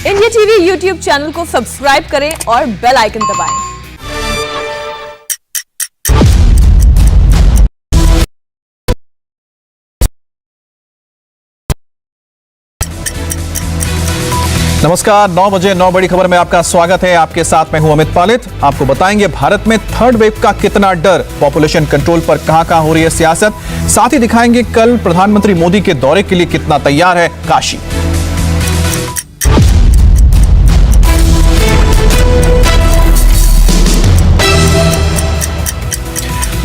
India TV YouTube channel को subscribe करें और बेल आइकन दबाएं। नमस्कार, 9 बजे 9 बड़ी खबर में आपका स्वागत है। आपके साथ मैं हूं अमित पालित। आपको बताएंगे भारत में थर्ड वेव का कितना डर, पॉपुलेशन कंट्रोल पर कहां-कहां हो रही है सियासत। साथ ही दिखाएंगे कल प्रधानमंत्री मोदी के दौरे के लिए कितना तैयार है काशी।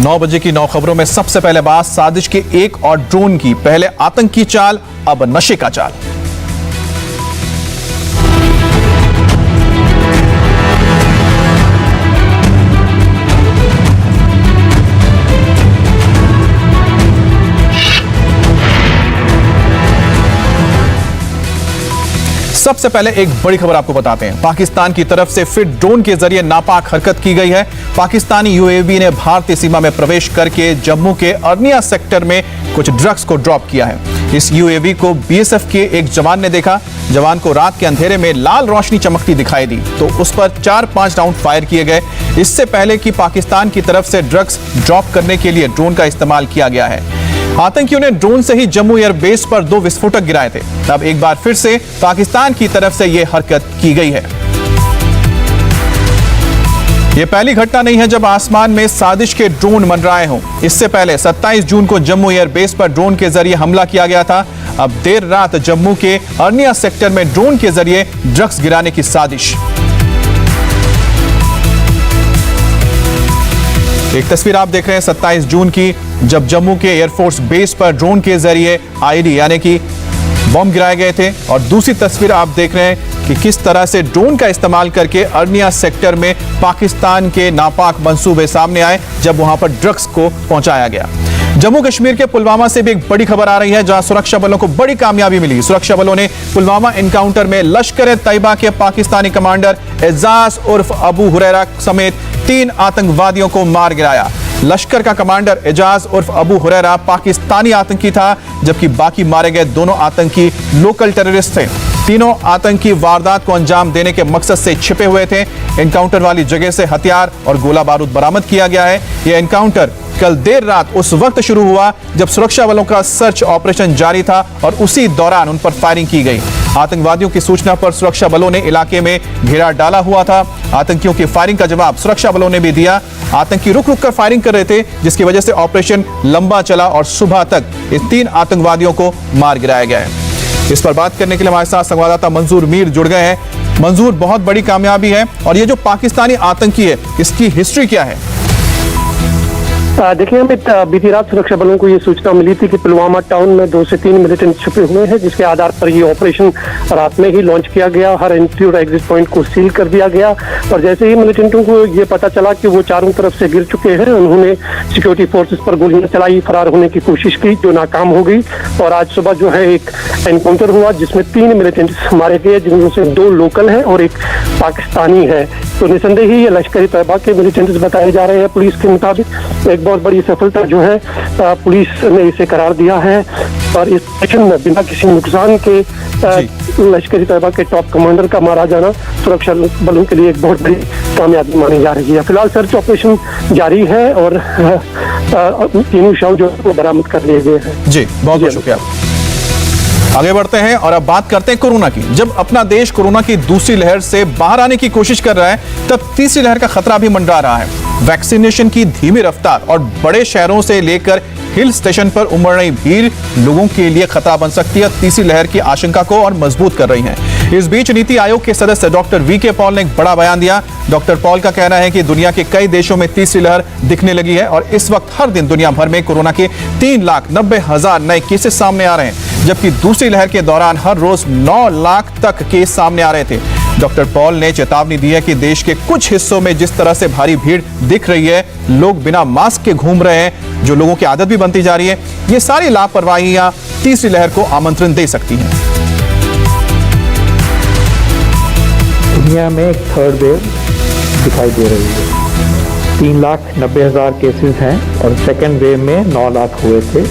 नौ बजे की 9 खबरों में सबसे पहले बात साजिश के एक और ड्रोन की। पहले आतंक की चाल, अब नशे का चाल। सबसे पहले एक बड़ी खबर आपको बताते हैं। पाकिस्तान की तरफ से फिर ड्रोन के जरिए नापाक हरकत की गई है। पाकिस्तानी यूएवी ने भारतीय सीमा में प्रवेश करके जम्मू के अर्निया सेक्टर में कुछ ड्रग्स को ड्रॉप किया है। इस यूएवी को बीएसएफ के एक जवान ने देखा। जवान को रात के अंधेरे में लाल रोशनी चमकती दिखाई दी तो उस पर 4-5 राउंड फायर किए गए। इससे पहले कि पाकिस्तान की तरफ से ड्रग्स ड्रॉप करने के लिए ड्रोन का इस्तेमाल किया गया है। आतंकियों ने ड्रोन से ही जम्मू एयरबेस पर 2 विस्फोटक गिराए थे। अब एक बार फिर से पाकिस्तान की तरफ से यह हरकत की गई है। यह पहली घटना नहीं है जब आसमान में साजिश के ड्रोन मंडराए हों। इससे पहले 27 जून को जम्मू एयरबेस पर ड्रोन के जरिए हमला किया गया था। अब देर रात जम्मू के अर्निया सेक्टर में ड्रोन के जरिए ड्रग्स गिराने की साजिश। एक तस्वीर आप देख रहे हैं 27 जून की, जब जम्मू के एयरफोर्स बेस पर ड्रोन के जरिए आईडी यानी कि बम गिराए गए थे। और दूसरी तस्वीर आप देख रहे हैं कि किस तरह से ड्रोन का इस्तेमाल करके अर्निया सेक्टर में पाकिस्तान के नापाक मंसूबे सामने आए जब वहां पर ड्रग्स को पहुंचाया गया। जम्मू कश्मीर के पुलवामा से भी एक बड़ी खबर आ रही है, जहां सुरक्षा बलों को बड़ी कामयाबी मिली। सुरक्षा बलों ने पुलवामा एनकाउंटर में लश्कर-ए-तैयबा के पाकिस्तानी कमांडर एजाज उर्फ अबू हुरैरा समेत 3 आतंकवादियों को मार गिराया। लश्कर का कमांडर एजाज उर्फ अबू हुरैरा पाकिस्तानी आतंकी था, जबकि बाकी मारे गए दोनों आतंकी लोकल टेररिस्ट थे। तीनों आतंकी वारदात को अंजाम देने के मकसद से छिपे हुए थे। एनकाउंटर वाली जगह से हथियार और गोला बारूद बरामद किया गया है। यह एनकाउंटर कल देर रात उस वक्त शुरू हुआ जब सुरक्षा बलों का सर्च ऑपरेशन जारी था और उसी दौरान उन पर फायरिंग की गई। आतंकवादियों की सूचना पर सुरक्षा बलों ने इलाके में घेरा डाला हुआ था। आतंकियों की फायरिंग का जवाब सुरक्षा बलों ने भी दिया। आतंकी रुक रुक कर फायरिंग कर रहे थे, जिसकी वजह से ऑपरेशन लंबा चला और सुबह तक इस 3 आतंकवादियों को मार गिराया गया है। इस पर बात करने के लिए हमारे साथ संवाददाता मंजूर मीर जुड़ गए हैं। मंजूर, बहुत बड़ी कामयाबी है और ये जो पाकिस्तानी आतंकी है इसकी हिस्ट्री क्या है? देखिए अमित, बीती रात सुरक्षा बलों को ये सूचना मिली थी कि पुलवामा टाउन में 2 से 3 मिलिटेंट छुपे हुए हैं, जिसके आधार पर ये ऑपरेशन रात में ही लॉन्च किया गया। हर एंट्री और एग्जिट पॉइंट को सील कर दिया गया और जैसे ही मिलिटेंटों को ये पता चला कि वो चारों तरफ से गिर चुके हैं, उन्होंने सिक्योरिटी फोर्सेस पर गोलियां चलाई, फरार होने की कोशिश की, जो नाकाम हो गई। और आज सुबह जो है एक एनकाउंटर हुआ जिसमें 3 मिलिटेंट्स मारे गए, जिनमें से 2 लोकल हैं और एक पाकिस्तानी है। तो निसंदेह ही ये लश्कर-ए-तैयबा के मिलिटेंट्स बताए जा रहे हैं। पुलिस के मुताबिक एक बहुत बड़ी सफलता जो है पुलिस ने इसे करार दिया है और इस एक्शन में बिना किसी नुकसान के लश्कर-ए-तैयबा के टॉप कमांडर का मारा जाना सुरक्षा बलों के लिए एक बहुत बड़ी कामयाबी मानी जा रही है। फिलहाल सर्च ऑपरेशन जारी है और तीनों शव जो बरामद कर लिए गए हैं। जी, बहुत बहुत शुक्रिया। आगे बढ़ते हैं और अब बात करते हैं कोरोना की। जब अपना देश कोरोना की दूसरी लहर से बाहर आने की कोशिश कर रहा है, तब तीसरी लहर का खतरा भी मंडरा रहा है। वैक्सीनेशन की धीमी रफ्तार और बड़े शहरों से लेकर हिल स्टेशन पर उमड़ रही भीड़ लोगों के लिए खतरा बन सकती है। तीसरी लहर की आशंका को और मजबूत कर रही है। इस बीच नीति आयोग के सदस्य डॉक्टर वीके पॉल ने एक बड़ा बयान दिया। डॉक्टर पॉल का कहना है कि दुनिया के कई देशों में तीसरी लहर दिखने लगी है और इस वक्त हर दिन दुनिया भर में कोरोना के 3,90,000 नए केसेस सामने आ रहे हैं, जबकि दूसरी लहर के दौरान हर रोज 9 लाख तक केस सामने आ रहे थे। डॉक्टर पॉल ने चेतावनी दी है कि देश के कुछ हिस्सों में जिस तरह से भारी भीड़ दिख रही है, लोग बिना मास्क के घूम रहे हैं, जो लोगों की आदत भी बनती जा रही है, ये सारी लापरवाहियां तीसरी लहर को आमंत्रण दे सकती हैं। दुनिया में एक थर्ड वेव दिखाई दे रही है। 3,90,000 केसेस हैं और सेकेंड वेव में 9 लाख हुए थे,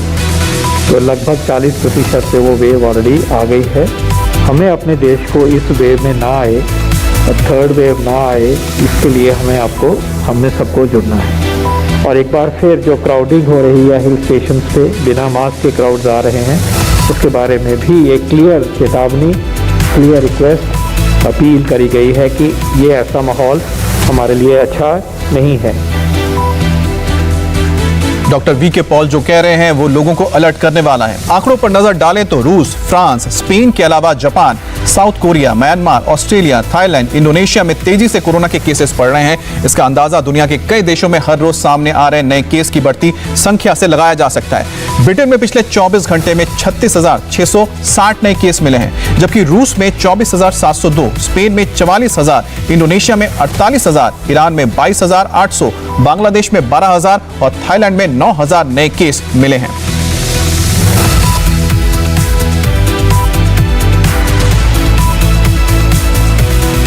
तो लगभग 40% से वो वेव ऑलरेडी आ गई है। हमें अपने देश को इस वेव में ना आए और थर्ड वेव ना आए, इसके लिए हमने सबको जुड़ना है। और एक बार फिर जो क्राउडिंग हो रही है हिल स्टेशन पे, बिना मास्क के क्राउड्स आ रहे हैं, उसके बारे में भी एक क्लियर चेतावनी, क्लियर रिक्वेस्ट, अपील करी गई है कि ये ऐसा माहौल हमारे लिए अच्छा नहीं है। डॉक्टर वी के पॉल जो कह रहे हैं वो लोगों को अलर्ट करने वाला है। आंकड़ों पर नजर डालें तो रूस, फ्रांस, स्पेन के अलावा Japan, south Korea, Myanmar, Australia, Thailand, Indonesia में तेजी से कोरोना के केसेस बढ़ रहे हैं। इसका अंदाजा दुनिया के कई देशों में हर रोज सामने आ रहे नए केस की बढ़ती संख्या से लगाया जा सकता है। ब्रिटेन में पिछले 24 घंटे में 36,660 नए केस मिले हैं, जबकि रूस में 24,702, स्पेन में 44,000, इंडोनेशिया में 48,000, ईरान में 22,800, बांग्लादेश में 12,000 और थाईलैंड में 9,000 नए केस मिले हैं।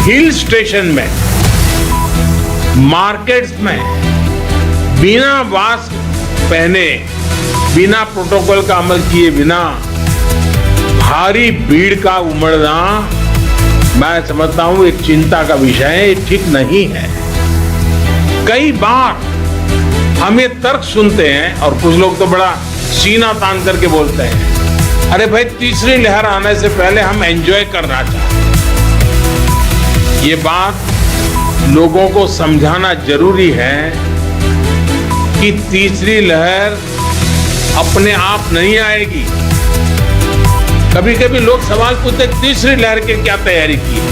हिल स्टेशन में, मार्केट्स में बिना मास्क पहने, बिना प्रोटोकॉल का अमल किए बिना भारी भीड़ का उमड़ना, मैं समझता हूं एक चिंता का विषय है, ठीक नहीं है। कई बार हम ये तर्क सुनते हैं और कुछ लोग तो बड़ा सीना तान करके बोलते हैं, अरे भाई तीसरी लहर आने से पहले हम एंजॉय करना चाहते हैं। ये बात लोगों को समझाना जरूरी है कि तीसरी लहर अपने आप नहीं आएगी। कभी कभी लोग सवाल पूछते हैं तीसरी लहर की क्या तैयारी की है,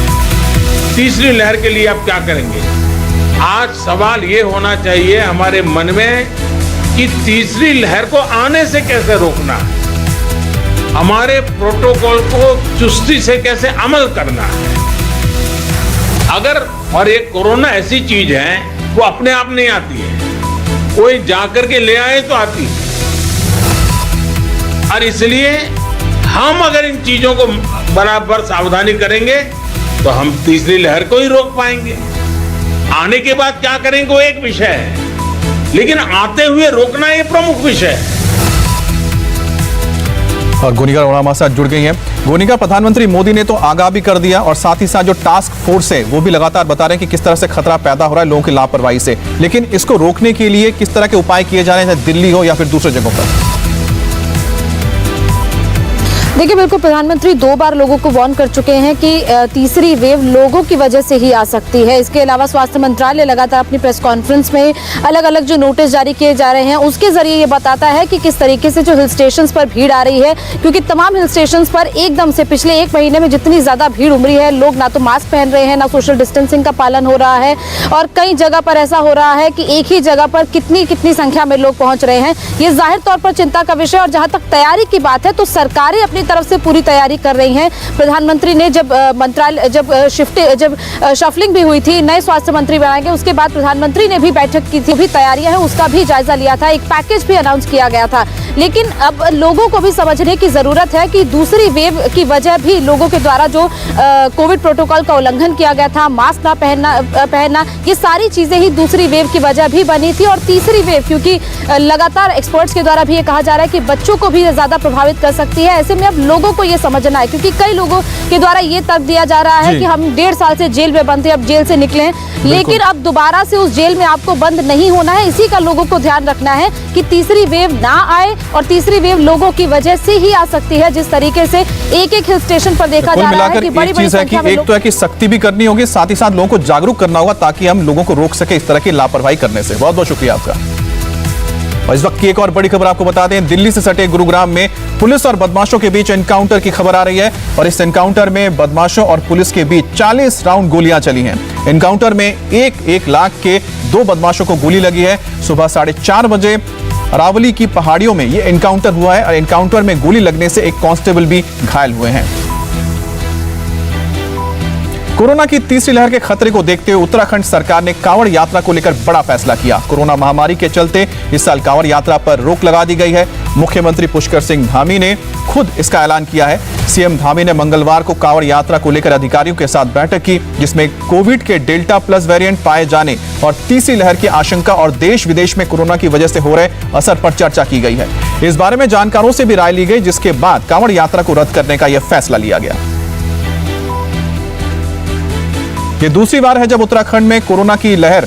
तीसरी लहर के लिए आप क्या करेंगे। आज सवाल ये होना चाहिए हमारे मन में कि तीसरी लहर को आने से कैसे रोकना है, हमारे प्रोटोकॉल को चुस्ती से कैसे अमल करना है। अगर और एक कोरोना ऐसी चीज है वो अपने आप नहीं आती है, कोई जाकर के ले आए तो आती है। और इसलिए हम अगर इन चीजों को बराबर सावधानी करेंगे तो हम तीसरी लहर को ही रोक पाएंगे। आने के बाद क्या करेंगे वो एक विषय है, लेकिन आते हुए रोकना ये प्रमुख विषय है। और गोनिका अरोड़ा हमारे साथ जुड़ गई हैं। गोनिका, प्रधानमंत्री मोदी ने तो आगाह भी कर दिया और साथ ही साथ जो टास्क फोर्स है वो भी लगातार बता रहे हैं कि किस तरह से खतरा पैदा हो रहा है लोगों की लापरवाही से, लेकिन इसको रोकने के लिए किस तरह के उपाय किए जा रहे हैं, दिल्ली हो या फिर दूसरे जगहों पर? देखिए, बिल्कुल प्रधानमंत्री 2 बार लोगों को वार्न कर चुके हैं कि तीसरी वेव लोगों की वजह से ही आ सकती है। इसके अलावा स्वास्थ्य मंत्रालय लगातार अपनी प्रेस कॉन्फ्रेंस में अलग अलग जो नोटिस जारी किए जा रहे हैं उसके जरिए ये बताता है कि किस तरीके से जो हिल स्टेशंस पर भीड़ आ रही है, क्योंकि तमाम हिल स्टेशंस पर एकदम से पिछले 1 महीने में जितनी ज्यादा भीड़ उमड़ी है, लोग ना तो मास्क पहन रहे हैं, ना सोशल डिस्टेंसिंग का पालन हो रहा है, और कई जगह पर ऐसा हो रहा है कि एक ही जगह पर कितनी संख्या में लोग पहुंच रहे हैं। ये जाहिर तौर पर चिंता का विषय। और जहां तक तैयारी की बात है तो सरकारें अपनी तरफ से पूरी तैयारी कर रही हैं। प्रधानमंत्री ने जब शफलिंग भी हुई थी, नए स्वास्थ्य मंत्री बनाए गए, उसके बाद प्रधानमंत्री ने भी बैठक की थी, भी तैयारियां हैं उसका भी जायजा लिया था, एक पैकेज भी अनाउंस किया गया था। लेकिन अब लोगों को भी समझने की जरूरत है कि दूसरी वेव की वजह भी लोगों के द्वारा जो कोविड प्रोटोकॉल का उल्लंघन किया गया था, मास्क ना पहनना, ये सारी चीजें ही दूसरी वेव की वजह भी बनी थी। और तीसरी वेव, क्योंकि लगातार एक्सपर्ट्स के द्वारा भी ये कहा जा रहा है कि बच्चों को भी ज्यादा प्रभावित कर सकती है, ऐसे में अब लोगों को ये समझना है, क्योंकि कई लोगों के द्वारा ये तर्क दिया जा रहा है कि हम 1.5 साल से जेल में बंद थे, अब जेल से निकले हैं, लेकिन अब दोबारा से उस जेल में आपको बंद नहीं होना है। इसी का लोगों को ध्यान रखना है कि तीसरी वेव ना आए, और तीसरी वेव लोगों की वजह से ही आ सकती है। जिस तरीके से एक हिल स्टेशन पर देखा जा रहा है कि बड़ी संख्या में, एक तो है कि सख्ती भी करनी होगी, साथ ही साथ लोगों को जागरूक करना होगा ताकि हम लोगों को रोक सके इस तरह की लापरवाही करने से। बहुत बहुत शुक्रिया आपका। और इस वक्त की एक और बड़ी खबर आपको बता दें, दिल्ली से सटे गुरुग्राम में पुलिस और बदमाशों के बीच एनकाउंटर की खबर आ रही है, और इस एनकाउंटर में बदमाशों और पुलिस के बीच 40 राउंड गोलियां चली हैं। एनकाउंटर में 1 लाख के 2 बदमाशों को गोली लगी है। सुबह 4:30 बजे अरावली की पहाड़ियों में यह एनकाउंटर हुआ है, और एनकाउंटर में गोली लगने से एक कांस्टेबल भी घायल हुए हैं। कोरोना की तीसरी लहर के खतरे को देखते हुए उत्तराखंड सरकार ने कांवड़ यात्रा को लेकर बड़ा फैसला किया। कोरोना महामारी के चलते इस साल कांवड़ यात्रा पर रोक लगा दी गई है। मुख्यमंत्री पुष्कर सिंह धामी ने खुद इसका ऐलान किया है। सीएम धामी ने मंगलवार को कांवड़ यात्रा को लेकर अधिकारियों के साथ बैठक की, जिसमें कोविड के डेल्टा प्लस वेरिएंट पाए जाने और तीसरी लहर की आशंका और देश विदेश में कोरोना की वजह से हो रहे असर पर चर्चा की गई है। इस बारे में जानकारों से भी राय ली गई, जिसके बाद कांवड़ यात्रा को रद्द करने का यह फैसला लिया गया। ये दूसरी बार है जब उत्तराखंड में कोरोना की लहर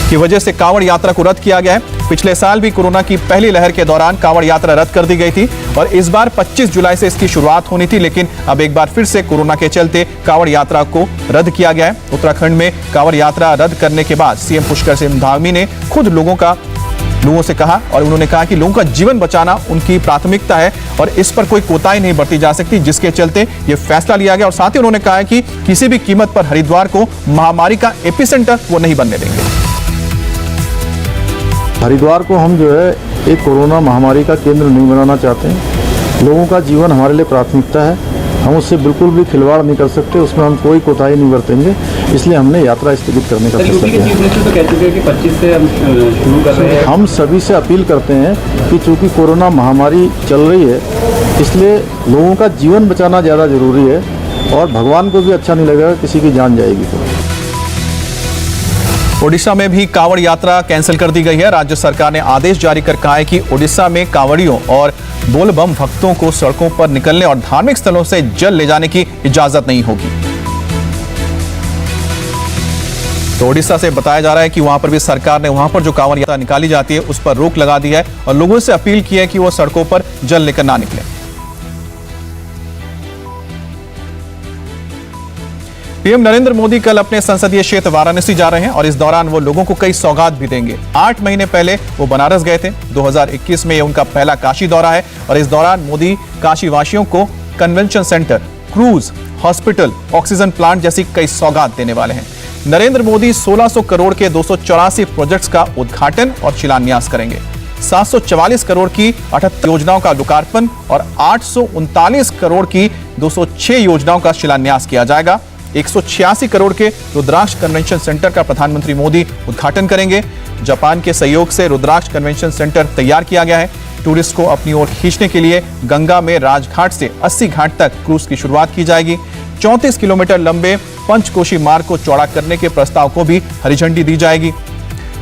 की वजह से कांवड़ यात्रा को रद्द किया गया है। पिछले साल भी कोरोना की पहली लहर के दौरान कांवड़ यात्रा रद्द कर दी गई थी और इस बार 25 जुलाई से इसकी शुरुआत होनी थी, लेकिन अब एक बार फिर से कोरोना के चलते कांवड़ यात्रा को रद्द किया गया है। उत्तराखंड में कांवड़ यात्रा रद्द करने के बाद सीएम पुष्कर सिंह धामी ने खुद लोगों से कहा और उन्होंने कहा कि लोगों का जीवन बचाना उनकी प्राथमिकता है और इस पर कोई कोताही नहीं बरती जा सकती, जिसके चलते ये फैसला लिया गया। और साथ ही उन्होंने कहा कि किसी भी कीमत पर हरिद्वार को महामारी का एपिसेंटर वो नहीं बनने देंगे। हरिद्वार को हम जो है एक कोरोना महामारी का केंद्र नहीं बनाना चाहते हैं। लोगों का जीवन हमारे लिए प्राथमिकता है, हम उससे बिल्कुल भी खिलवाड़ नहीं कर सकते, उसमें हम कोई कोताही नहीं बरतेंगे, इसलिए हमने यात्रा स्थगित करने का फैसला किया है। हम सभी से अपील करते हैं कि चूंकि कोरोना महामारी चल रही है, इसलिए लोगों का जीवन बचाना ज़्यादा जरूरी है और भगवान को भी अच्छा नहीं लगेगा किसी की जान जाएगी तो। ओडिशा में भी कांवड़ यात्रा कैंसिल कर दी गई है। राज्य सरकार ने आदेश जारी कर कहा है कि ओडिशा में कांवड़ियों और बोलबम भक्तों को सड़कों पर निकलने और धार्मिक स्थलों से जल ले जाने की इजाजत नहीं होगी। तो ओडिशा से बताया जा रहा है कि वहां पर भी सरकार ने वहां पर जो कांवड़ यात्रा निकाली जाती है उस पर रोक लगा दी है और लोगों से अपील की है कि वो सड़कों पर जल लेकर ना निकले। पीएम नरेंद्र मोदी कल अपने संसदीय क्षेत्र वाराणसी जा रहे हैं और इस दौरान वो लोगों को कई सौगात भी देंगे। 8 महीने पहले वो बनारस गए थे। 2021 में ये उनका पहला काशी दौरा है और इस दौरान मोदी काशी वासियों को convention centre, cruise, hospital, oxygen plant जैसी कई सौगात देने वाले हैं। नरेंद्र मोदी 1600 करोड़ के 284 प्रोजेक्ट्स का उद्घाटन और शिलान्यास करेंगे। 744 करोड़ की 78 योजनाओं का लोकार्पण और 839 करोड़ की 206 योजनाओं का शिलान्यास किया जाएगा। 186 करोड़ के रुद्राक्ष कन्वेंशन सेंटर का प्रधानमंत्री मोदी उद्घाटन करेंगे। जापान के सहयोग से रुद्राक्ष कन्वेंशन सेंटर तैयार किया गया है। टूरिस्ट को अपनी ओर खींचने के लिए गंगा में राजघाट से 80 घाट तक क्रूज की शुरुआत की जाएगी। 34 किलोमीटर लंबे पंचकोशी मार्ग को चौड़ा करने के प्रस्ताव को भी हरी झंडी दी जाएगी।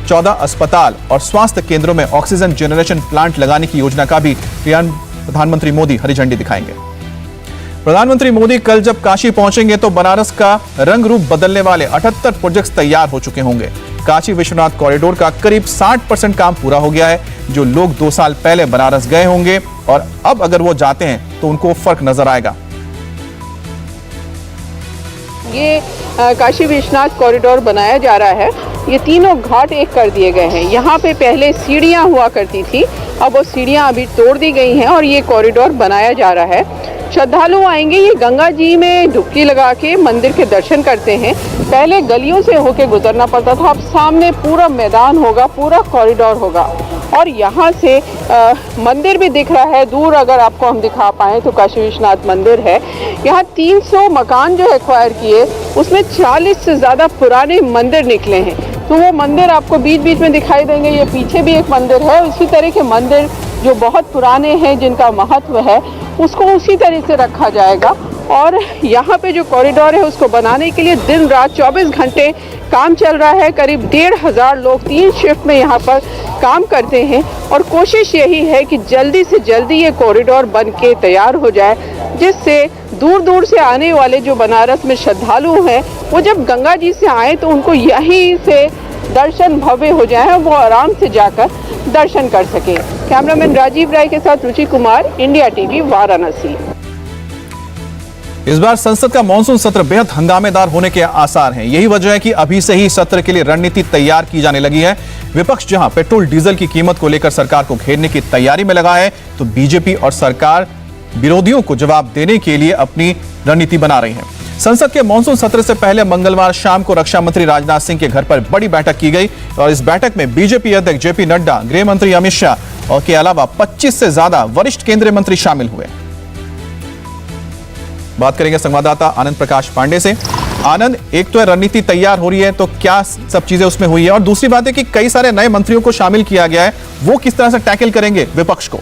14 अस्पताल और स्वास्थ्य केंद्रों में ऑक्सीजन जनरेशन प्लांट लगाने की योजना का भी प्रधानमंत्री मोदी हरी झंडी दिखाएंगे। प्रधानमंत्री मोदी कल जब काशी पहुंचेंगे तो बनारस का रंग रूप बदलने वाले 78 प्रोजेक्ट्स तैयार हो चुके होंगे। काशी विश्वनाथ कॉरिडोर का करीब 60% काम पूरा हो गया है। जो लोग 2 साल पहले बनारस गए होंगे और अब अगर वो जाते हैं तो उनको फर्क नजर आएगा। ये काशी विश्वनाथ कॉरिडोर बनाया जा रहा है। ये तीनों घाट एक कर दिए गए हैं। यहाँ पे पहले सीढ़ियाँ हुआ करती थी, अब वो सीढ़ियाँ अभी तोड़ दी गई हैं और ये कॉरिडोर बनाया जा रहा है। श्रद्धालु आएंगे, ये गंगा जी में डुबकी लगा के मंदिर के दर्शन करते हैं। पहले गलियों से होके गुजरना पड़ता था, अब सामने पूरा मैदान होगा, पूरा कॉरिडोर होगा और यहाँ से मंदिर भी दिख रहा है। दूर अगर आपको हम दिखा पाएँ तो काशी विश्वनाथ मंदिर है। यहाँ 300 मकान जो एक्वायर किए उसमें 40 से ज़्यादा पुराने मंदिर निकले हैं, तो वो मंदिर आपको बीच बीच में दिखाई देंगे। ये पीछे भी एक मंदिर है, इसी तरह के मंदिर जो बहुत पुराने हैं, जिनका महत्व है, उसको उसी तरह से रखा जाएगा। और यहाँ पे जो कॉरिडोर है उसको बनाने के लिए दिन रात 24 घंटे काम चल रहा है। करीब 1500 लोग 3 शिफ्ट में यहाँ पर काम करते हैं और कोशिश यही है कि जल्दी से जल्दी ये कॉरिडोर बन के तैयार हो जाए, जिससे दूर दूर से आने वाले जो बनारस में श्रद्धालु हैं वो जब गंगा जी से आए तो उनको यहीं से दर्शन भव्य हो जाए, वो आराम से जाकर दर्शन कर सके। कैमरामैन राजीव राय के साथ रुचि कुमार, इंडिया टीवी, वाराणसी। इस बार संसद का मानसून सत्र बेहद हंगामेदार होने के आसार हैं। यही वजह है कि अभी से ही सत्र के लिए रणनीति तैयार की जाने लगी है। विपक्ष जहां पेट्रोल डीजल की कीमत को लेकर सरकार को घेरने की तैयारी में लगा है, तो बीजेपी और सरकार विरोधियों को जवाब देने के लिए अपनी रणनीति बना रही है। संसद के मानसून सत्र से पहले मंगलवार शाम को रक्षा मंत्री राजनाथ सिंह के घर पर बड़ी बैठक की गई और इस बैठक में बीजेपी अध्यक्ष जेपी नड्डा, गृह मंत्री अमित शाह और के अलावा 25 से ज्यादा वरिष्ठ केंद्रीय मंत्री शामिल हुए। बात करेंगे संवाददाता आनंद प्रकाश पांडे से। आनंद, एक तो रणनीति तैयार हो रही है, तो क्या सब चीजें उसमें हुई है, और दूसरी बात है कि कई सारे नए मंत्रियों को शामिल किया गया है, वो किस तरह से टैकल करेंगे विपक्ष को?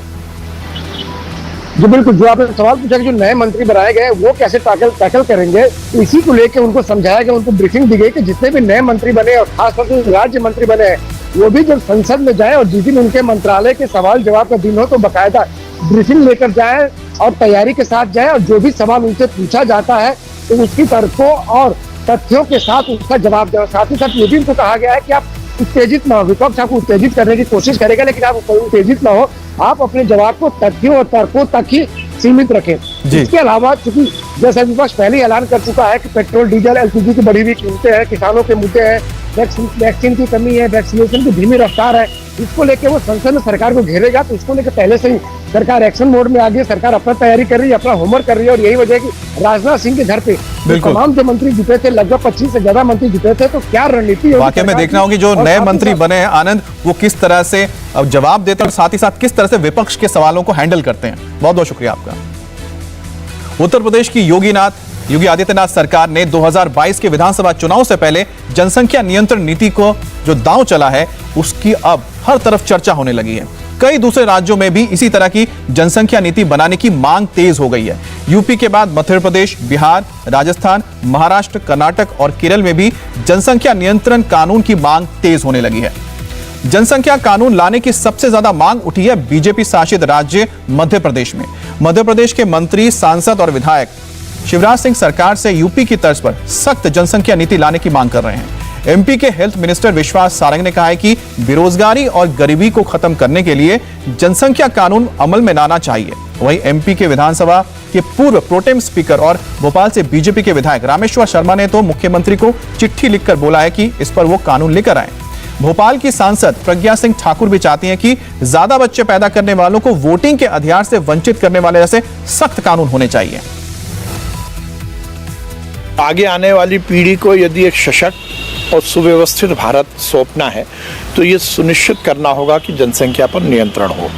जी बिल्कुल, जो आपने सवाल पूछा कि जो नए मंत्री बनाए गए वो कैसे टैकल करेंगे, इसी को लेकर उनको समझाया गया, उनको ब्रीफिंग दी गई कि जितने भी नए मंत्री बने और खासतौर से राज्य मंत्री बने हैं वो भी जब संसद में जाए और जिस दिन उनके मंत्रालय के सवाल जवाब का दिन हो तो बकायदा ब्रीफिंग लेकर जाए और तैयारी के साथ जाए और जो भी सवाल उनसे पूछा जाता है तो उसकी तर्कों और तथ्यों के साथ उसका जवाब दें। साथ ही साथ ये भी इनको कहा गया है कि आप उत्तेजित ना हो, विपक्ष आपको उत्तेजित करने की कोशिश करेगा लेकिन आप उत्तेजित ना हो, आप अपने जवाब को तथ्यों और तर्कों तक ही सीमित रखें। इसके अलावा चूंकि जैसा विपक्ष पहले ही ऐलान कर चुका है कि पेट्रोल डीजल एलपीजी की बढ़ी हुई कीमतें हैं, किसानों के मुद्दे हैं, वैक्सीन की कमी है, वैक्सीनेशन की धीमी रफ्तार है, इसको लेकर वो संसद में सरकार को घेरेगा। तो इसको लेकर पहले से ही सरकार एक्शन मोड में आ गई है। सरकार अपना तैयारी कर रही है, अपना होमवर्क कर रही है और यही वजह है कि राजनाथ सिंह के घर पे तमाम जो मंत्री जुटे थे, लगभग 25 से ज्यादा मंत्री जुटे थे। तो क्या रणनीति वाकई में देखना होगी जो नए मंत्री बने हैं आनंद, वो किस तरह से अब जवाब देते हैं और साथ ही साथ किस तरह से विपक्ष के सवालों को हैंडल करते हैं। बहुत बहुत शुक्रिया आपका। उत्तर प्रदेश की योगी आदित्यनाथ सरकार ने 2022 के विधानसभा चुनाव से पहले जनसंख्या नियंत्रण नीति को जो दांव चला है, उसकी अब हर तरफ चर्चा होने लगी है। कई दूसरे राज्यों में भी इसी तरह की जनसंख्या नीति बनाने की मांग तेज हो गई है। यूपी के बाद मध्य प्रदेश, बिहार, राजस्थान, महाराष्ट्र, कर्नाटक और केरल में भी जनसंख्या नियंत्रण कानून की मांग तेज होने लगी है। जनसंख्या कानून लाने की सबसे ज्यादा मांग उठी है बीजेपी शासित राज्य मध्य प्रदेश में। मध्य प्रदेश के मंत्री, सांसद और विधायक शिवराज सिंह सरकार से यूपी की तर्ज पर सख्त जनसंख्या नीति लाने की मांग कर रहे हैं। एमपी के हेल्थ मिनिस्टर विश्वास सारंग ने कहा है कि बेरोजगारी और गरीबी को खत्म करने के लिए जनसंख्या कानून अमल में लाना चाहिए। वहीं एमपी के विधानसभा के पूर्व प्रोटेम स्पीकर और भोपाल से बीजेपी के विधायक रामेश्वर शर्मा ने तो मुख्यमंत्री को चिट्ठी लिखकर बोला है कि इस पर वो कानून लेकर आए। भोपाल की सांसद प्रज्ञा सिंह ठाकुर भी चाहती हैं कि ज्यादा बच्चे पैदा करने वालों को वोटिंग के अधिकार से वंचित करने वाले जैसे सख्त कानून होने चाहिए। आगे आने वाली पीढ़ी को यदि एक सशक्त और सुव्यवस्थित भारत सौंपना है तो ये सुनिश्चित करना होगा कि जनसंख्या पर नियंत्रण हो।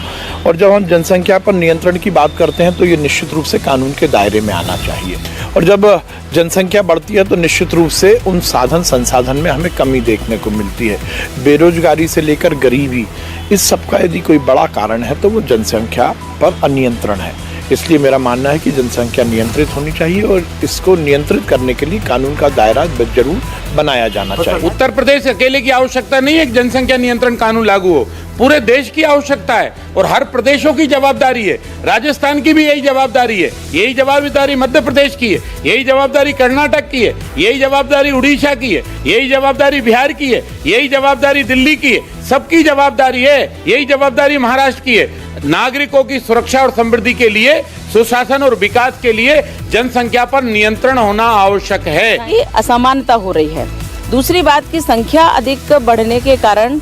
और जब हम जनसंख्या पर नियंत्रण की बात करते हैं तो ये निश्चित रूप से कानून के दायरे में आना चाहिए। और जब जनसंख्या बढ़ती है तो निश्चित रूप से उन साधन संसाधन में हमें कमी देखने को मिलती है। बेरोजगारी से लेकर गरीबी, इस सब का यदि कोई बड़ा कारण है तो वो जनसंख्या पर अनियंत्रण है। इसलिए मेरा मानना है कि जनसंख्या नियंत्रित होनी चाहिए और इसको नियंत्रित करने के लिए कानून का दायरा जरूर बनाया जाना चाहिए। उत्तर प्रदेश अकेले की आवश्यकता नहीं है कि जनसंख्या नियंत्रण कानून लागू हो, पूरे देश की आवश्यकता है और हर प्रदेशों की जवाबदारी है। राजस्थान की भी यही जवाबदारी है, यही जवाबदारी मध्य प्रदेश की है, यही जवाबदारी कर्नाटक की है, यही जवाबदारी उड़ीसा की है, यही जवाबदारी बिहार की है, यही जवाबदारी दिल्ली की है, सबकी जवाबदारी है, यही जवाबदारी महाराष्ट्र की है। नागरिकों की सुरक्षा और समृद्धि के लिए, सुशासन और विकास के लिए जनसंख्या पर नियंत्रण होना आवश्यक है। ये असमानता हो रही है। दूसरी बात की संख्या अधिक बढ़ने के कारण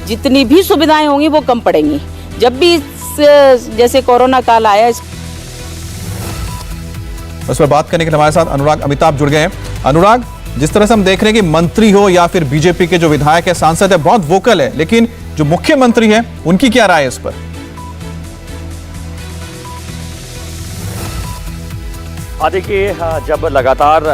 जितनी भी सुविधाएं होंगी वो कम पड़ेंगी। जब भी जैसे कोरोना काल आया, उस पर बात करने के लिए हमारे साथ अनुराग अमिताभ जुड़ गए हैं। अनुराग, जिस तरह से हम देख रहे हैं कि मंत्री हो या फिर बीजेपी के जो विधायक है, सांसद है, बहुत वोकल है, लेकिन जो मुख्यमंत्री है उनकी क्या राय है इस पर? देखिए, जब लगातार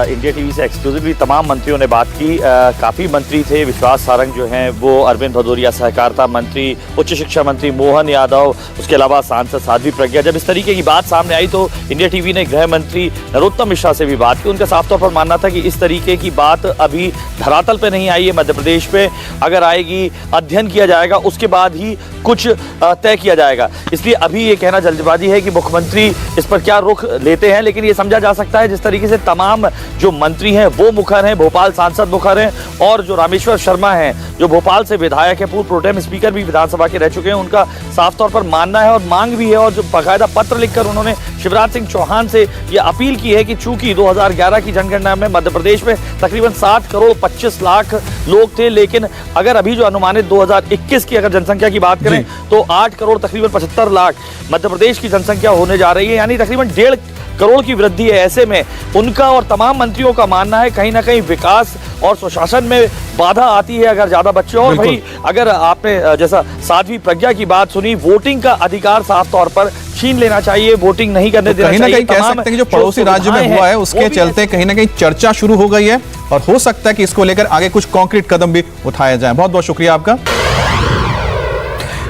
इंडिया टीवी से एक्सक्लूसिवली तमाम मंत्रियों ने बात की, काफ़ी मंत्री थे। विश्वास सारंग जो हैं वो, अरविंद भदौरिया सहकारिता मंत्री, उच्च शिक्षा मंत्री मोहन यादव, उसके अलावा सांसद साध्वी प्रज्ञा, जब इस तरीके की बात सामने आई तो इंडिया टीवी ने गृह मंत्री नरोत्तम मिश्रा से भी बात की। उनका साफ तौर पर मानना था कि इस तरीके की बात अभी धरातल पर नहीं आई है। मध्य प्रदेश पे अगर आएगी, अध्ययन किया जाएगा, उसके बाद ही कुछ तय किया जाएगा। इसलिए अभी ये कहना जल्दबाजी है कि मुख्यमंत्री इस पर क्या रुख लेते हैं, लेकिन ये समझा जा सकता है जिस तरीके से तमाम जो मंत्री हैं वो मुखर हैं, भोपाल सांसद मुखर हैं, और जो रामेश्वर शर्मा हैं जो भोपाल से विधायक है, पूर्व प्रोटेम स्पीकर भी विधानसभा के रह चुके हैं, उनका साफ तौर पर मानना है और मांग भी है और जो बाकायदा पत्र लिखकर उन्होंने शिवराज सिंह चौहान से ये अपील की है कि चूंकि 2011 की जनगणना में मध्य प्रदेश में तकरीबन 7 करोड़ 25 लाख लोग थे, लेकिन अगर अभी जो अनुमानित 2021 की अगर जनसंख्या की बात करें तो 8 करोड़ तकरीबन 75 लाख मध्य प्रदेश की जनसंख्या होने जा रही है, यानी तकरीबन 1.5 करोड़ की वृद्धि है। ऐसे में उनका और तमाम मंत्रियों का मानना है कहीं ना कहीं विकास और सुशासन में बाधा आती है अगर ज्यादा बच्चे। और भाई अगर आपने जैसा साध्वी प्रज्ञा की बात सुनी, वोटिंग का अधिकार साफ तौर पर छीन लेना चाहिए, वोटिंग नहीं करने देना चाहिए। कहीं ना कहीं कह सकते हैं कि जो पड़ोसी राज्य में हुआ है उसके चलते कहीं ना कहीं चर्चा शुरू हो गई है और हो सकता है कि इसको लेकर आगे कुछ कॉन्क्रीट कदम भी उठाया जाए। बहुत बहुत शुक्रिया आपका।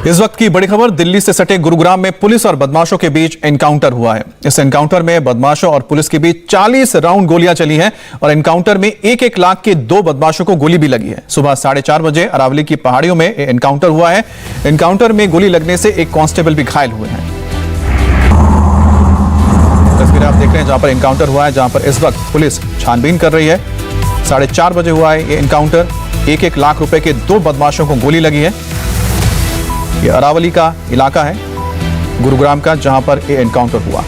इस वक्त की बड़ी खबर, दिल्ली से सटे गुरुग्राम में पुलिस और बदमाशों के बीच एनकाउंटर हुआ है। इस एनकाउंटर में बदमाशों और पुलिस के बीच 40 राउंड गोलियां चली हैं और एनकाउंटर में 1-1 लाख के 2 बदमाशों को गोली भी लगी है। सुबह 4:30 बजे अरावली की पहाड़ियों में एनकाउंटर हुआ है। एनकाउंटर में गोली लगने से एक कांस्टेबल भी घायल हुए हैं। तस्वीरें आप देख रहे हैं जहां पर एनकाउंटर हुआ है, जहां पर इस वक्त पुलिस छानबीन कर रही है। 4:30 बजे हुआ है ये एनकाउंटर। 1-1 लाख रुपए के 2 बदमाशों को गोली लगी है। ये अरावली का इलाका है, गुरुग्राम का, जहां पर ये एनकाउंटर हुआ।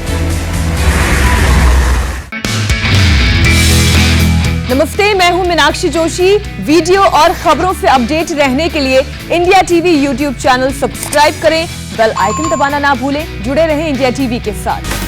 नमस्ते, मैं हूं मीनाक्षी जोशी। वीडियो और खबरों से अपडेट रहने के लिए India TV YouTube channel subscribe करें, बेल आइकन दबाना ना भूलें। जुड़े रहें इंडिया टीवी के साथ।